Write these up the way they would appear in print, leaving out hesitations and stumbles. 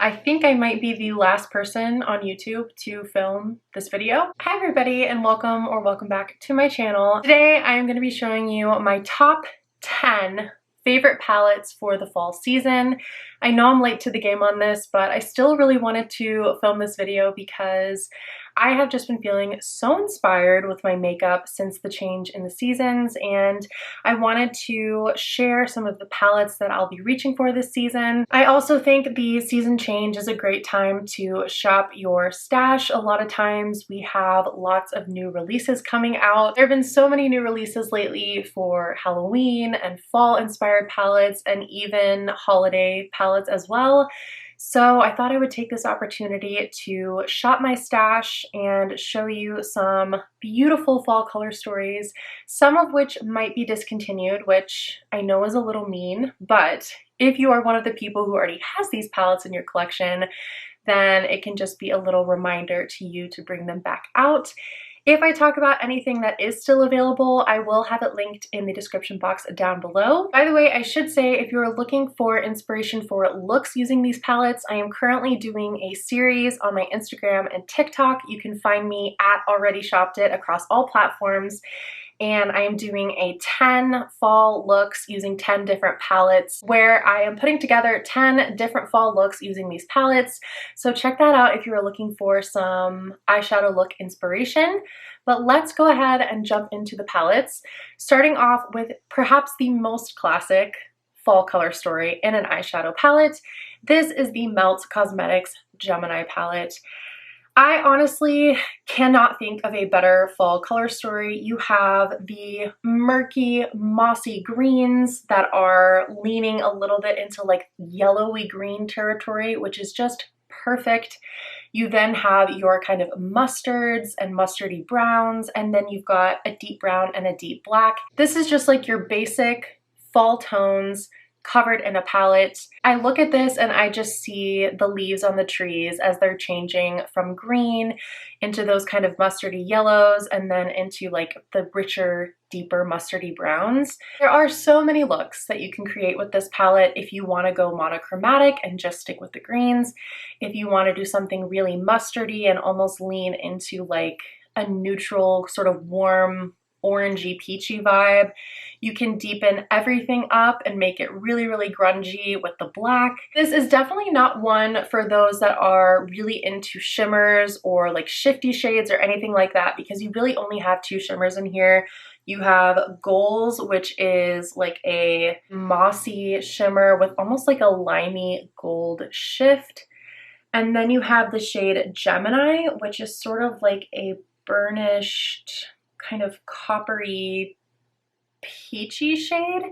I think I might be the last person on YouTube to film this video. Hi everybody and welcome back to my channel. Today I am going to be showing you my top 10 favorite palettes for the fall season. I know I'm late to the game on this, but I still really wanted to film this video because I have just been feeling so inspired with my makeup since the change in the seasons, and I wanted to share some of the palettes that I'll be reaching for this season. I also think the season change is a great time to shop your stash. A lot of times we have lots of new releases coming out. There have been so many new releases lately for Halloween and fall inspired palettes and even holiday palettes as well. So I thought I would take this opportunity to shop my stash and show you some beautiful fall color stories, some of which might be discontinued, which I know is a little mean, but if you are one of the people who already has these palettes in your collection, then it can just be a little reminder to you to bring them back out. If I talk about anything that is still available, I will have it linked in the description box down below. By the way, I should say if you're looking for inspiration for looks using these palettes, I am currently doing a series on my Instagram and TikTok. You can find me at Already Shopped It across all platforms. And I am doing a 10 fall looks using 10 different palettes where I am putting together 10 different fall looks using these palettes. So check that out if you're looking for some eyeshadow look inspiration. But let's go ahead and jump into the palettes, starting off with perhaps the most classic fall color story in an eyeshadow palette. This is the Melt Cosmetics Gemini palette. I honestly cannot think of a better fall color story. You have the murky, mossy greens that are leaning a little bit into like yellowy green territory, which is just perfect. You then have your kind of mustards and mustardy browns, and then you've got a deep brown and a deep black. This is just like your basic fall tones covered in a palette. I look at this and I just see the leaves on the trees as they're changing from green into those kind of mustardy yellows and then into like the richer, deeper mustardy browns. There are so many looks that you can create with this palette if you want to go monochromatic and just stick with the greens. If you want to do something really mustardy and almost lean into like a neutral sort of warm orangey peachy vibe, you can deepen everything up and make it really, really grungy with the black. This is definitely not one for those that are really into shimmers or like shifty shades or anything like that, because you really only have two shimmers in here. You have Goals, which is like a mossy shimmer with almost like a limey gold shift. And then you have the shade Gemini, which is sort of like a burnished kind of coppery peachy shade.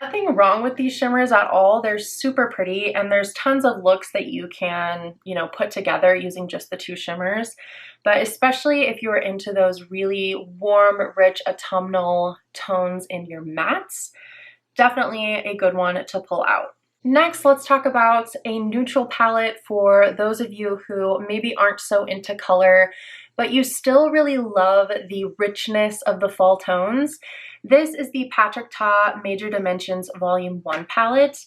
Nothing wrong with these shimmers at all. They're super pretty and there's tons of looks that you can, put together using just the two shimmers. But especially if you're into those really warm, rich autumnal tones in your mattes, definitely a good one to pull out. Next, let's talk about a neutral palette for those of you who maybe aren't so into color, but you still really love the richness of the fall tones. This is the Patrick Ta Major Dimensions Volume 1 palette,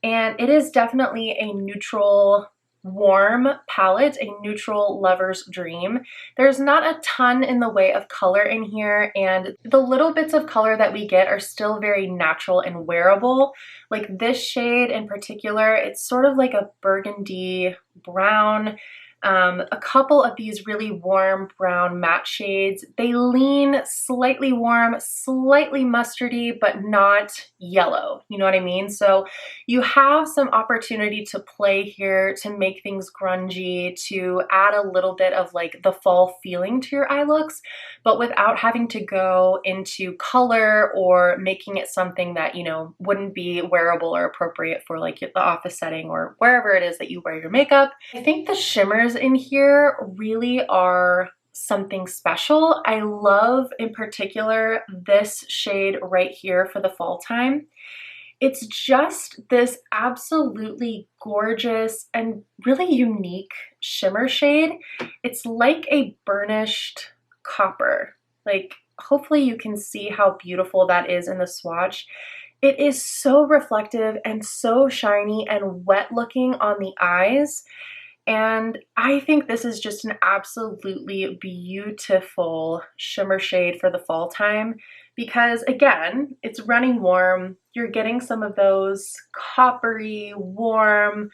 and it is definitely a neutral, warm palette, a neutral lover's dream. There's not a ton in the way of color in here, and the little bits of color that we get are still very natural and wearable. Like this shade in particular, it's sort of like a burgundy brown. A couple of these really warm brown matte shades, they lean slightly warm, slightly mustardy, but not yellow. You know what I mean? So you have some opportunity to play here to make things grungy, to add a little bit of like the fall feeling to your eye looks, but without having to go into color or making it something that, wouldn't be wearable or appropriate for like the office setting or wherever it is that you wear your makeup. I think the shimmers in here really are something special. I love in particular this shade right here for the fall time. It's just this absolutely gorgeous and really unique shimmer shade. It's like a burnished copper. Like, hopefully you can see how beautiful that is in the swatch. It is so reflective and so shiny and wet looking on the eyes. And I think this is just an absolutely beautiful shimmer shade for the fall time because, again, it's running warm. You're getting some of those coppery, warm,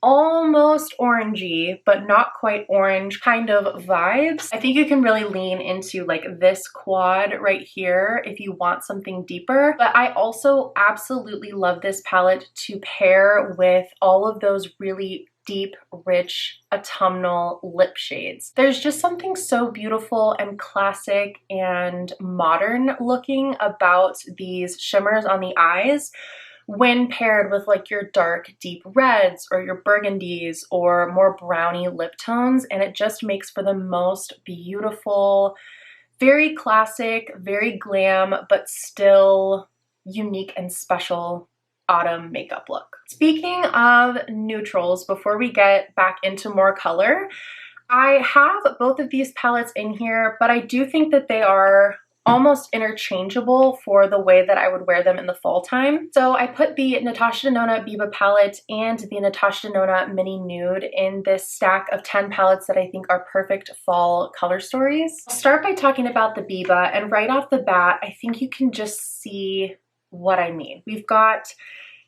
almost orangey, but not quite orange kind of vibes. I think you can really lean into like this quad right here if you want something deeper. But I also absolutely love this palette to pair with all of those really deep, rich autumnal lip shades. There's just something so beautiful and classic and modern looking about these shimmers on the eyes when paired with like your dark deep reds or your burgundies or more browny lip tones, and it just makes for the most beautiful, very classic, very glam, but still unique and special autumn makeup look. Speaking of neutrals, before we get back into more color, I have both of these palettes in here, but I do think that they are almost interchangeable for the way that I would wear them in the fall time. So I put the Natasha Denona Biba palette and the Natasha Denona Mini Nude in this stack of 10 palettes that I think are perfect fall color stories. I'll start by talking about the Biba, and right off the bat, I think you can just see what I mean. We've got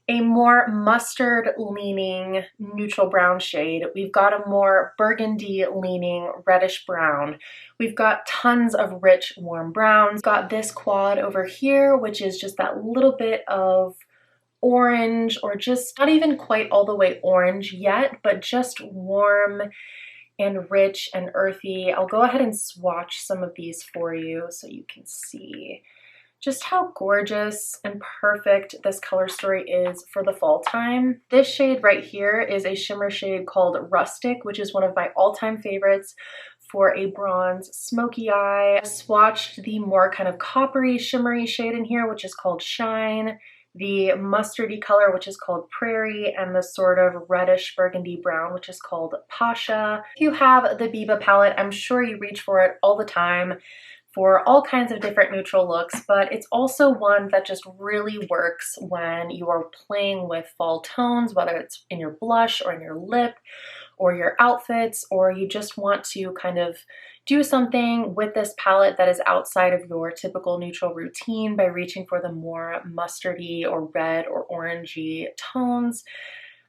a more mustard leaning neutral brown shade. We've got a more burgundy leaning reddish brown. We've got tons of rich warm browns. Got this quad over here, which is just that little bit of orange, or just not even quite all the way orange yet, but just warm and rich and earthy. I'll go ahead and swatch some of these for you so you can see just how gorgeous and perfect this color story is for the fall time. This shade right here is a shimmer shade called Rustic, which is one of my all-time favorites for a bronze smoky eye. I swatched the more kind of coppery shimmery shade in here, which is called Shine, the mustardy color, which is called Prairie, and the sort of reddish burgundy brown, which is called Pasha. If you have the Biba palette, I'm sure you reach for it all the time for all kinds of different neutral looks, but it's also one that just really works when you are playing with fall tones, whether it's in your blush or in your lip or your outfits, or you just want to kind of do something with this palette that is outside of your typical neutral routine by reaching for the more mustardy or red or orangey tones.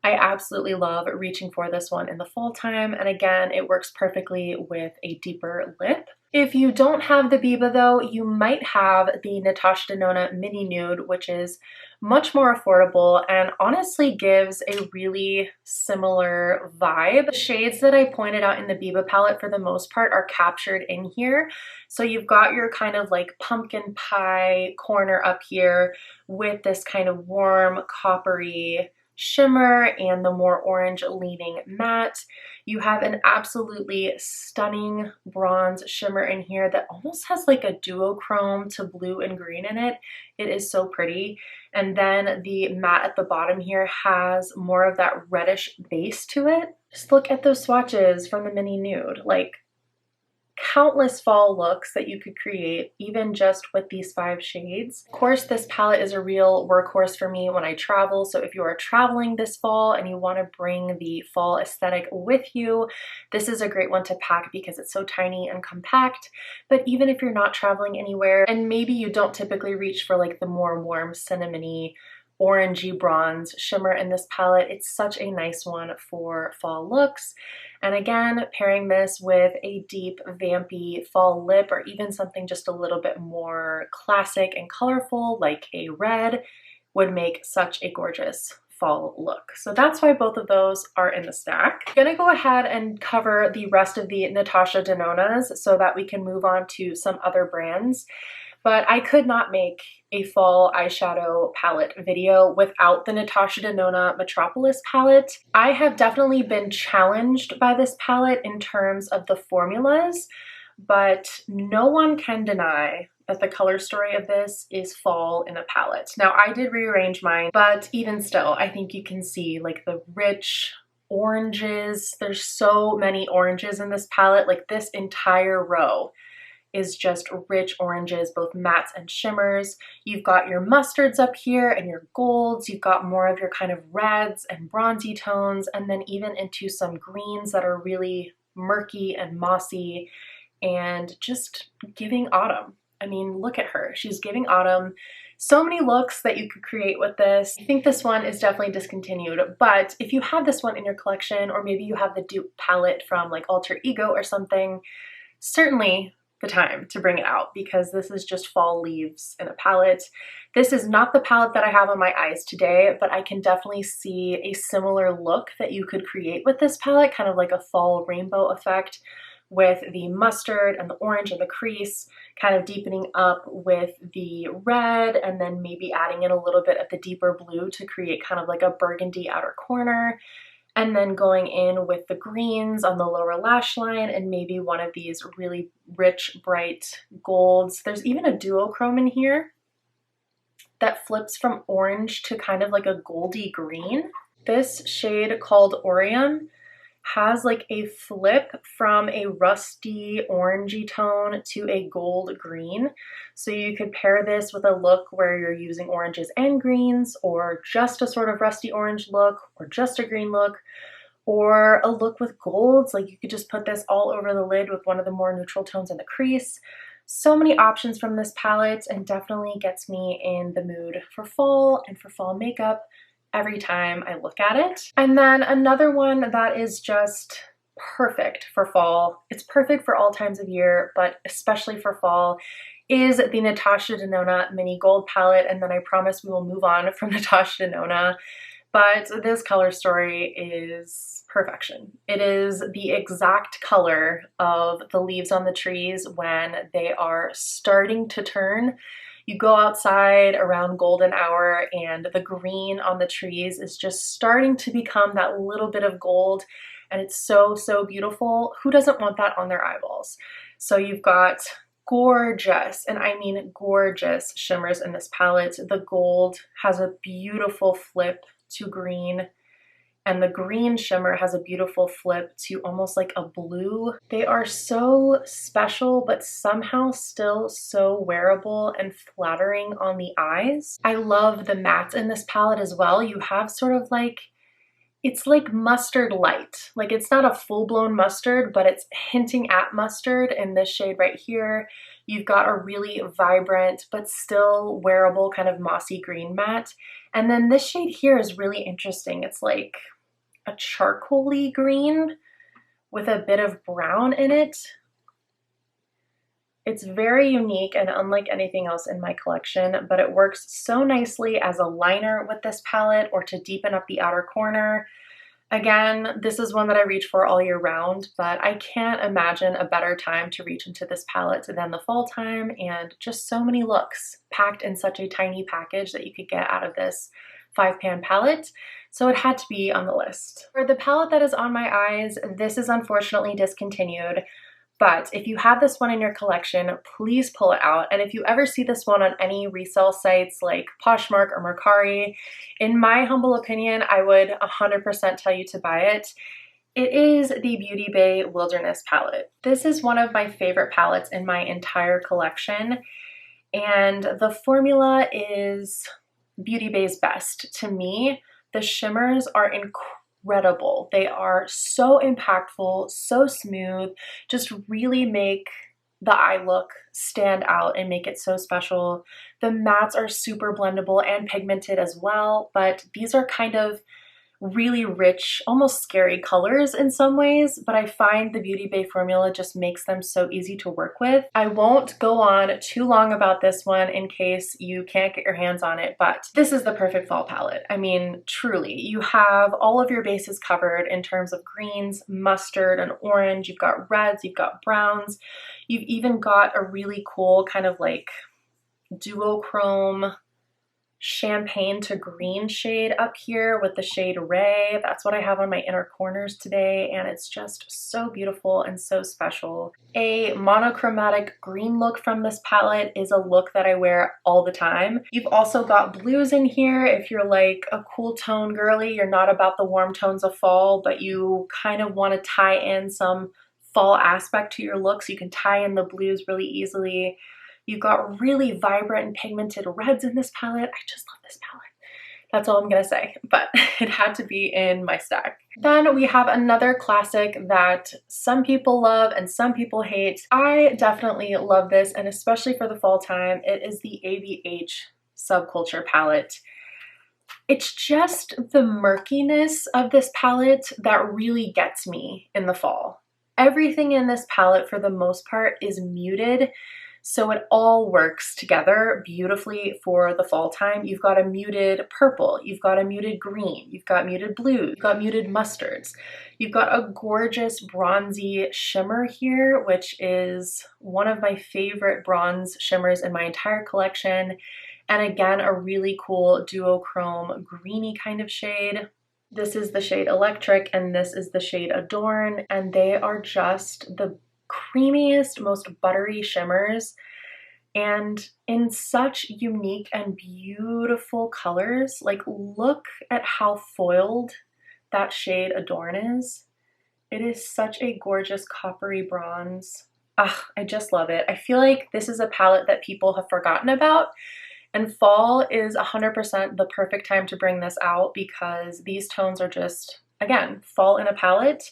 I absolutely love reaching for this one in the fall time, and again, it works perfectly with a deeper lip. If you don't have the Biba though, you might have the Natasha Denona Mini Nude, which is much more affordable and honestly gives a really similar vibe. The shades that I pointed out in the Biba palette for the most part are captured in here. So you've got your kind of like pumpkin pie corner up here with this kind of warm coppery shimmer and the more orange leaning matte. You have an absolutely stunning bronze shimmer in here that almost has like a duochrome to blue and green in it. It is so pretty. And then the matte at the bottom here has more of that reddish base to it. Just look at those swatches from the Mini Nude. Like, countless fall looks that you could create even just with these 5 shades. Of course, this palette is a real workhorse for me when I travel, so if you are traveling this fall and you want to bring the fall aesthetic with you, this is a great one to pack because it's so tiny and compact. But even if you're not traveling anywhere and maybe you don't typically reach for like the more warm cinnamony orangey bronze shimmer in this palette, it's such a nice one for fall looks. And again, pairing this with a deep vampy fall lip or even something just a little bit more classic and colorful like a red would make such a gorgeous fall look. So that's why both of those are in the stack. I'm gonna go ahead and cover the rest of the Natasha Denonas so that we can move on to some other brands. But I could not make a fall eyeshadow palette video without the Natasha Denona Metropolis palette. I have definitely been challenged by this palette in terms of the formulas, but no one can deny that the color story of this is fall in a palette. Now, I did rearrange mine, but even still, I think you can see like the rich oranges. There's so many oranges in this palette. Like, this entire row is just rich oranges, both mattes and shimmers. You've got your mustards up here and your golds. You've got more of your kind of reds and bronzy tones, and then even into some greens that are really murky and mossy and just giving autumn. I mean, look at her. She's giving autumn. So many looks that you could create with this. I think this one is definitely discontinued, but if you have this one in your collection, or maybe you have the dupe palette from like Alter Ego or something, certainly the time to bring it out, because this is just fall leaves in a palette. This is not the palette that I have on my eyes today, but I can definitely see a similar look that you could create with this palette, kind of like a fall rainbow effect, with the mustard and the orange and the crease, kind of deepening up with the red, and then maybe adding in a little bit of the deeper blue to create kind of like a burgundy outer corner, and then going in with the greens on the lower lash line and maybe one of these really rich, bright golds. There's even a duochrome in here that flips from orange to kind of like a goldy green. This shade called Orion has like a flip from a rusty orangey tone to a gold green. So you could pair this with a look where you're using oranges and greens, or just a sort of rusty orange look, or just a green look, or a look with golds. Like you could just put this all over the lid with one of the more neutral tones in the crease. So many options from this palette, and definitely gets me in the mood for fall and for fall makeup every time I look at it. And then another one that is just perfect for fall, it's perfect for all times of year, but especially for fall, is the Natasha Denona Mini Gold palette. And then I promise we will move on from Natasha Denona. But this color story is perfection. It is the exact color of the leaves on the trees when they are starting to turn. You go outside around golden hour and the green on the trees is just starting to become that little bit of gold, and it's so, so beautiful. Who doesn't want that on their eyeballs? So you've got gorgeous, and I mean gorgeous, shimmers in this palette. The gold has a beautiful flip to green, and the green shimmer has a beautiful flip to almost like a blue. They are so special, but somehow still so wearable and flattering on the eyes. I love the mattes in this palette as well. You have sort of like, it's like mustard light. Like it's not a full-blown mustard, but it's hinting at mustard in this shade right here. You've got a really vibrant, but still wearable kind of mossy green matte. And then this shade here is really interesting. It's like a charcoaly green with a bit of brown in it. It's very unique and unlike anything else in my collection, but it works so nicely as a liner with this palette, or to deepen up the outer corner. Again, this is one that I reach for all year round, but I can't imagine a better time to reach into this palette than the fall time, and just so many looks packed in such a tiny package that you could get out of this 5-pan palette. So it had to be on the list. For the palette that is on my eyes, this is unfortunately discontinued, but if you have this one in your collection, please pull it out. And if you ever see this one on any resale sites like Poshmark or Mercari, in my humble opinion, I would 100% tell you to buy it. It is the Beauty Bay Wilderness palette. This is one of my favorite palettes in my entire collection, and the formula is Beauty Bay's best to me. The shimmers are incredible. They are so impactful, so smooth, just really make the eye look stand out and make it so special. The mattes are super blendable and pigmented as well, but these are kind of really rich, almost scary colors in some ways, but I find the Beauty Bay formula just makes them so easy to work with. I won't go on too long about this one in case you can't get your hands on it, but this is the perfect fall palette. I mean, truly, you have all of your bases covered in terms of greens, mustard, and orange. You've got reds, you've got browns. You've even got a really cool kind of like duochrome champagne to green shade up here with the shade Ray. That's what I have on my inner corners today, and it's just so beautiful and so special. A monochromatic green look from this palette is a look that I wear all the time. You've also got blues in here if you're like a cool tone girly. You're not about the warm tones of fall, but you kind of want to tie in some fall aspect to your look, so you can tie in the blues really easily. You've got really vibrant and pigmented reds in this palette. I just love this palette. That's all I'm gonna say, but it had to be in my stack. Then we have another classic that some people love and some people hate. I definitely love this, and especially for the fall time, it is the AVH Subculture palette. It's just the murkiness of this palette that really gets me in the fall. Everything in this palette, for the most part, is muted, so it all works together beautifully for the fall time. You've got a muted purple, you've got a muted green, you've got muted blue, you've got muted mustards. You've got a gorgeous bronzy shimmer here, which is one of my favorite bronze shimmers in my entire collection. And again, a really cool duochrome greeny kind of shade. This is the shade Electric and this is the shade Adorn, and they are just the creamiest, most buttery shimmers, and in such unique and beautiful colors. Like, look at how foiled that shade Adorn is. It is such a gorgeous coppery bronze. I just love it. I feel like this is a palette that people have forgotten about, and fall is 100% the perfect time to bring this out because these tones are just, again, fall in a palette.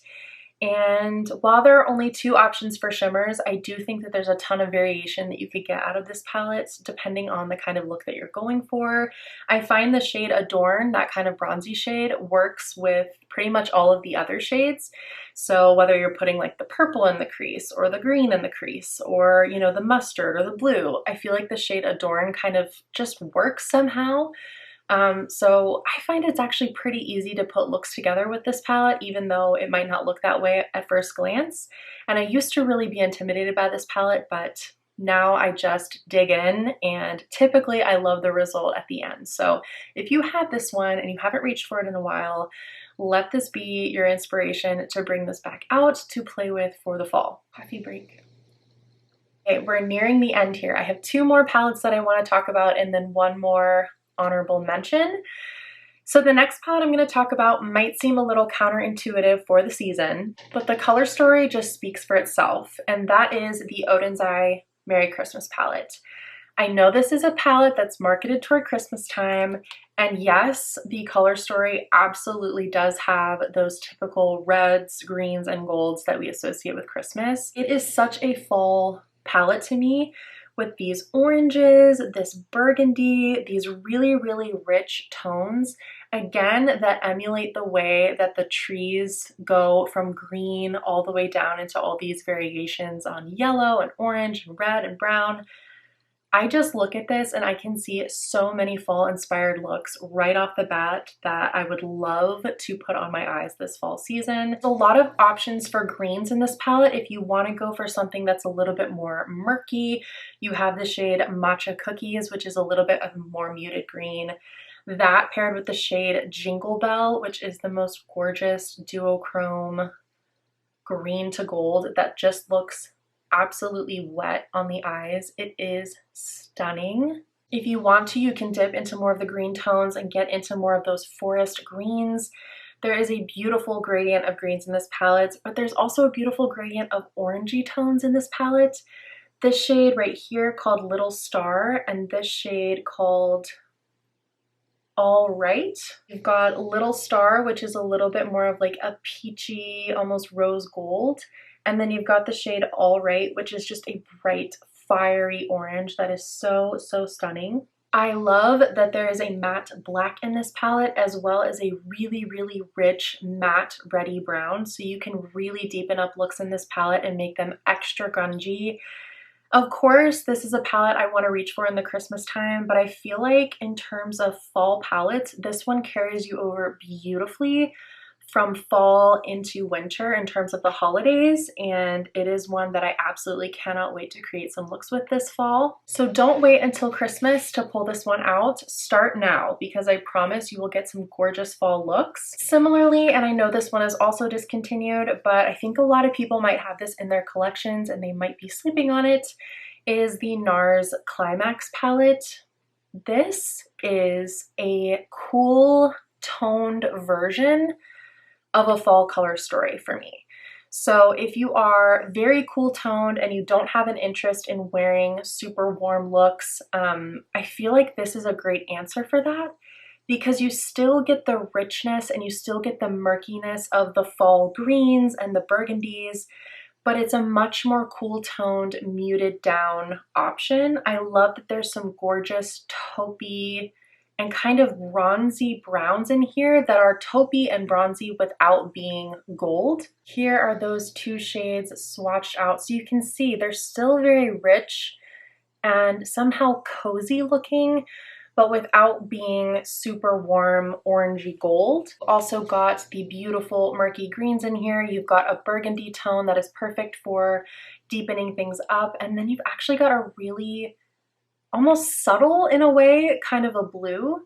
And while there are only 2 options for shimmers, I do think that there's a ton of variation that you could get out of this palette depending on the kind of look that you're going for. I find the shade Adorn, that kind of bronzy shade, works with pretty much all of the other shades. So whether you're putting like the purple in the crease or the green in the crease or, you know, the mustard or the blue, I feel like the shade Adorn kind of just works somehow. So I find it's actually pretty easy to put looks together with this palette, even though it might not look that way at first glance. And I used to really be intimidated by this palette, but now I just dig in, and typically I love the result at the end. So if you have this one and you haven't reached for it in a while, let this be your inspiration to bring this back out to play with for the fall. Coffee break. Okay, we're nearing the end here. I have 2 more palettes that I want to talk about and then 1 more honorable mention. So the next palette I'm going to talk about might seem a little counterintuitive for the season, but the color story just speaks for itself, and that is the Odiney Merry Christmas palette. I know this is a palette that's marketed toward Christmas time, and yes, the color story absolutely does have those typical reds, greens, and golds that we associate with Christmas. It is such a fall palette to me, with these oranges, this burgundy, these really, really rich tones, again, that emulate the way that the trees go from green all the way down into all these variations on yellow and orange and red and brown. I just look at this and I can see so many fall inspired looks right off the bat that I would love to put on my eyes this fall season. There's a lot of options for greens in this palette. If you want to go for something that's a little bit more murky, you have the shade Matcha Cookies, which is a little bit of a more muted green. That paired with the shade Jingle Bell, which is the most gorgeous duochrome green to gold that just looks absolutely wet on the eyes. It is stunning. If you want to, you can dip into more of the green tones and get into more of those forest greens. There is a beautiful gradient of greens in this palette, but there's also a beautiful gradient of orangey tones in this palette. This shade right here called Little Star, and this shade called All Right. You've got Little Star, which is a little bit more of like a peachy, almost rose gold. And then you've got the shade All Right, which is just a bright, fiery orange that is so, so stunning. I love that there is a matte black in this palette, as well as a really, really rich matte reddy brown. So you can really deepen up looks in this palette and make them extra grungy. Of course, this is a palette I want to reach for in the Christmas time, but I feel like in terms of fall palettes, this one carries you over beautifully from fall into winter in terms of the holidays, and it is one that I absolutely cannot wait to create some looks with this fall. So don't wait until Christmas to pull this one out. Start now, because I promise you will get some gorgeous fall looks. Similarly, and I know this one is also discontinued, but I think a lot of people might have this in their collections and they might be sleeping on it, is the Nars Climax palette. This is a cool toned version of a fall color story for me. So if you are very cool toned and you don't have an interest in wearing super warm looks, I feel like this is a great answer for that, because you still get the richness and you still get the murkiness of the fall greens and the burgundies, but it's a much more cool toned, muted down option. I love that there's some gorgeous taupey and kind of bronzy browns in here that are taupey and bronzy without being gold. Here are those two shades swatched out, so you can see they're still very rich and somehow cozy looking, but without being super warm orangey gold. Also got the beautiful murky greens in here. You've got a burgundy tone that is perfect for deepening things up, and then you've actually got a really almost subtle, in a way, kind of a blue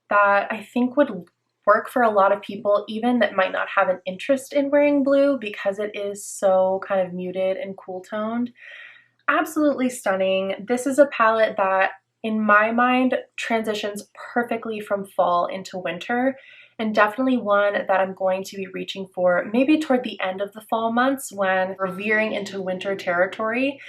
that I think would work for a lot of people, even that might not have an interest in wearing blue, because it is so kind of muted and cool toned. Absolutely stunning. This is a palette that, in my mind, transitions perfectly from fall into winter, and definitely one that I'm going to be reaching for maybe toward the end of the fall months when we're veering into winter territory.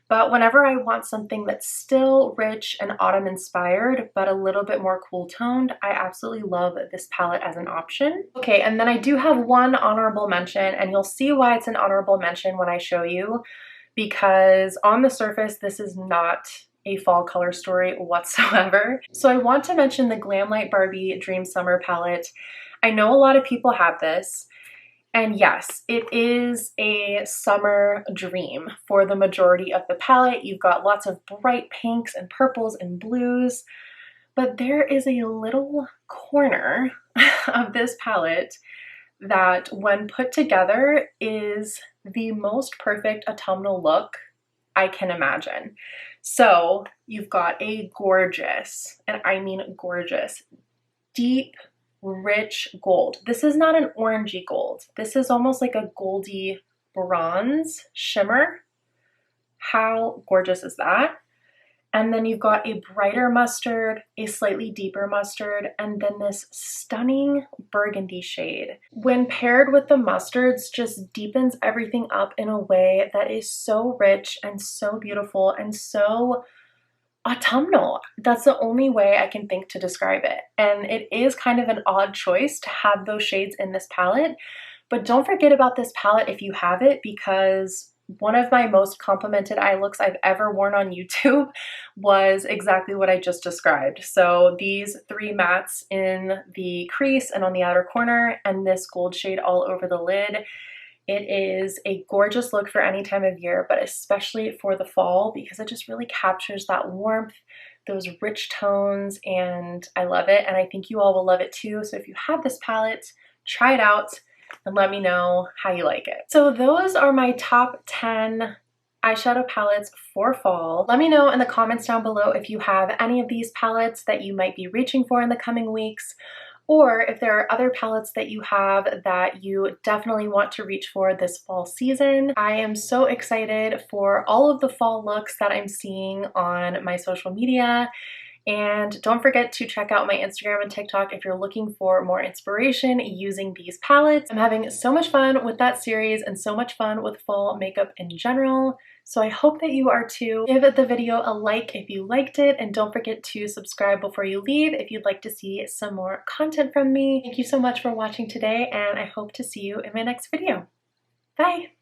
But whenever I want something that's still rich and autumn inspired, but a little bit more cool toned, I absolutely love this palette as an option. Okay, and then I do have one honorable mention, and you'll see why it's an honorable mention when I show you, because on the surface, this is not a fall color story whatsoever. So I want to mention the Glamlight Barbie Dream Summer palette. I know a lot of people have this, and yes, it is a summer dream for the majority of the palette. You've got lots of bright pinks and purples and blues, but there is a little corner of this palette that, when put together, is the most perfect autumnal look I can imagine. So you've got a gorgeous, and I mean gorgeous, deep, rich gold. This is not an orangey gold. This is almost like a goldy bronze shimmer. How gorgeous is that? And then you've got a brighter mustard, a slightly deeper mustard, and then this stunning burgundy shade. When paired with the mustards, just deepens everything up in a way that is so rich and so beautiful and so autumnal. That's the only way I can think to describe it. And it is kind of an odd choice to have those shades in this palette, but don't forget about this palette if you have it, because one of my most complimented eye looks I've ever worn on YouTube was exactly what I just described. So these three mattes in the crease and on the outer corner, and this gold shade all over the lid. It is a gorgeous look for any time of year, but especially for the fall, because it just really captures that warmth, those rich tones, and I love it. And I think you all will love it too. So if you have this palette, try it out and let me know how you like it. So those are my top 10 eyeshadow palettes for fall. Let me know in the comments down below if you have any of these palettes that you might be reaching for in the coming weeks, or if there are other palettes that you have that you definitely want to reach for this fall season. I am so excited for all of the fall looks that I'm seeing on my social media. And don't forget to check out my Instagram and TikTok if you're looking for more inspiration using these palettes. I'm having so much fun with that series and so much fun with fall makeup in general. So I hope that you are too. Give the video a like if you liked it, and don't forget to subscribe before you leave if you'd like to see some more content from me. Thank you so much for watching today, and I hope to see you in my next video. Bye!